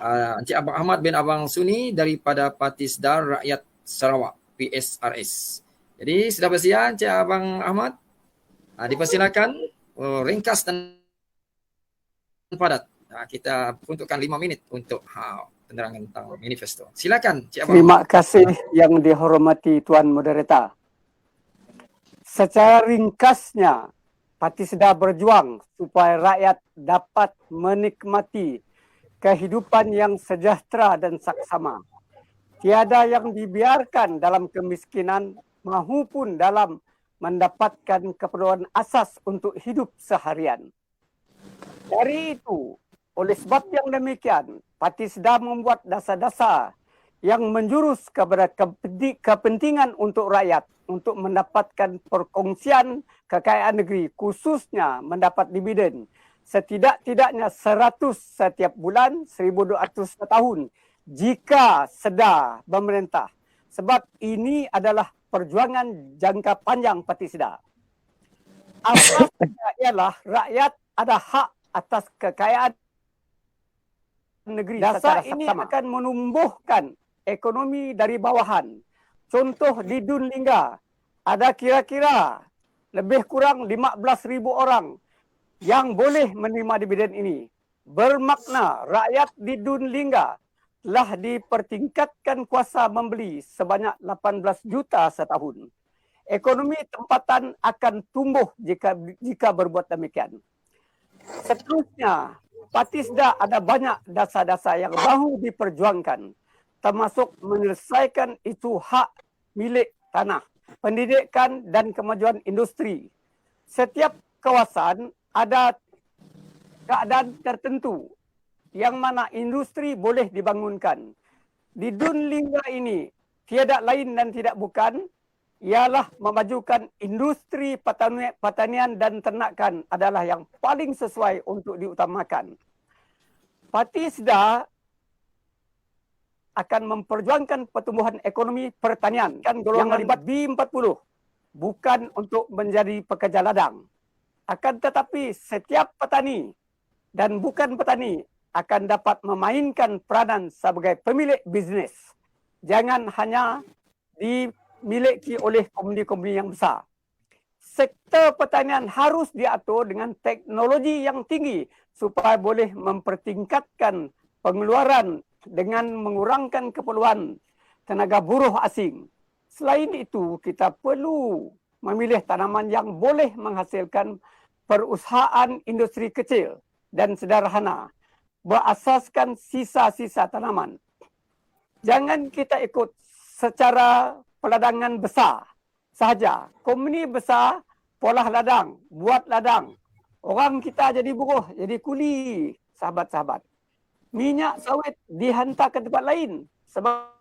Encik Abang Ahmad bin Abang Suni daripada Parti Sedar Rakyat Sarawak, PSRS. Jadi sudah bersedia Encik Abang Ahmad? Dipersilakan ringkas dan padat. Kita peruntukkan 5 minit untuk penerangan tentang manifesto. Silakan Encik Abang. Terima kasih yang dihormati Tuan Moderator. Secara ringkasnya, Parti Sedar berjuang supaya rakyat dapat menikmati kehidupan yang sejahtera dan saksama. Tiada yang dibiarkan dalam kemiskinan maupun dalam mendapatkan keperluan asas untuk hidup seharian. Dari itu, oleh sebab yang demikian, Parti Sedar membuat dasar-dasar yang menjurus kepada kepentingan untuk rakyat untuk mendapatkan perkongsian kekayaan negeri, khususnya mendapat dividen setidak-tidaknya 100 setiap bulan, 1,200 setahun jika sedar memerintah. Sebab ini adalah perjuangan jangka panjang Parti Sedar. Asasnya ialah rakyat ada hak atas kekayaan negeri. Dasar ini akan menumbuhkan ekonomi dari bawahan. Contoh di Dun Lingga, ada kira-kira lebih kurang 15,000 orang yang boleh menerima dividen ini. Bermakna rakyat di Dun Lingga telah dipertingkatkan kuasa membeli sebanyak 18 juta setahun. Ekonomi tempatan akan tumbuh jika berbuat demikian. Seterusnya, Parti Sedar ada banyak dasar-dasar yang baru diperjuangkan, termasuk menyelesaikan isu hak milik tanah, pendidikan dan kemajuan industri. Setiap kawasan ada keadaan tertentu yang mana industri boleh dibangunkan. Di Dun Lingga ini, tiada lain dan tidak bukan, ialah memajukan industri pertanian dan ternakan adalah yang paling sesuai untuk diutamakan. Parti Sedar akan memperjuangkan pertumbuhan ekonomi pertanian dan golongan libat B40, bukan untuk menjadi pekerja ladang. Akan tetapi setiap petani dan bukan petani akan dapat memainkan peranan sebagai pemilik bisnes. Jangan hanya dimiliki oleh company-company yang besar. Sektor pertanian harus diatur dengan teknologi yang tinggi supaya boleh mempertingkatkan pengeluaran dengan mengurangkan keperluan tenaga buruh asing. Selain itu, kita perlu memilih tanaman yang boleh menghasilkan perusahaan industri kecil dan sederhana berasaskan sisa-sisa tanaman. Jangan kita ikut secara peladangan besar sahaja. Company besar polah ladang, buat ladang. Orang kita jadi buruh, jadi kuli, sahabat-sahabat. Minyak sawit dihantar ke tempat lain. Sebagai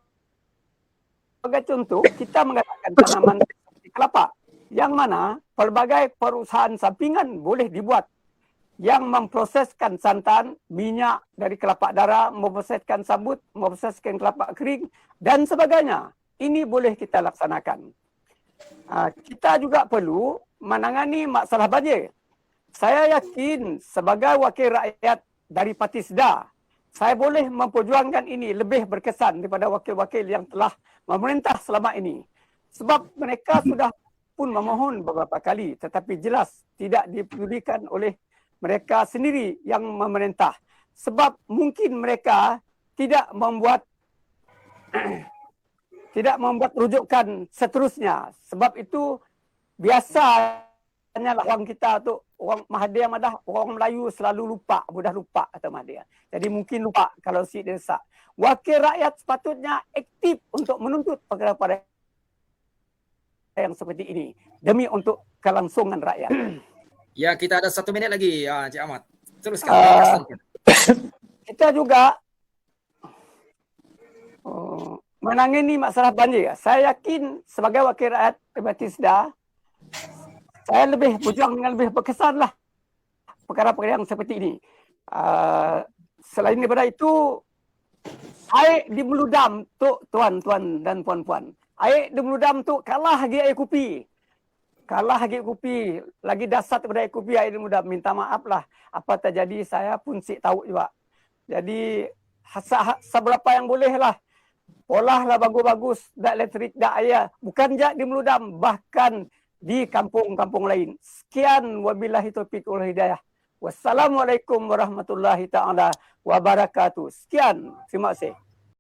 contoh, kita mengatakan tanaman seperti kelapa, yang mana pelbagai perusahaan sampingan boleh dibuat yang memproseskan santan, minyak dari kelapa darah, memproseskan sabut, memproseskan kelapa kering dan sebagainya. Ini boleh kita laksanakan. Kita juga perlu menangani masalah banjir. Saya yakin sebagai wakil rakyat dari Parti Sedar, saya boleh memperjuangkan ini lebih berkesan daripada wakil-wakil yang telah memerintah selama ini. Sebab mereka sudah pun memohon beberapa kali, tetapi jelas tidak dipedulikan oleh mereka sendiri yang memerintah. Sebab mungkin mereka tidak membuat rujukan seterusnya. Sebab itu biasanya orang kita tu, orang Mahathir Madah, orang Melayu selalu lupa, mudah lupa kata Mahathir. Jadi mungkin lupa kalau si desak. Wakil rakyat sepatutnya aktif untuk menuntut perkara-perkara yang seperti ini demi untuk kelangsungan rakyat. Ya, kita ada 1 minit lagi, Encik Ahmad. Teruskan. Kita juga menangani masalah banjir. Saya yakin sebagai wakil rakyat Parti Sedar, saya lebih berjuang dengan lebih berkesan lah perkara-perkara yang seperti ini. Selain daripada itu, air di meludam tu tuan-tuan dan puan-puan. Air di meludam tu kalah lagi air kopi. Kalah lagi kopi. Lagi dasar daripada air kopi, air di meludam. Minta maaf lah. Apa terjadi saya pun sik tahu juga. Jadi seberapa yang boleh lah. Olah lah bagus-bagus, dak elektrik, dak air. Bukan jak di Meludam, bahkan di kampung-kampung lain. Sekian, wabillahi taufiq wal hidayah. Wassalamualaikum warahmatullahi ta'ala wabarakatuh. Sekian, terima kasih.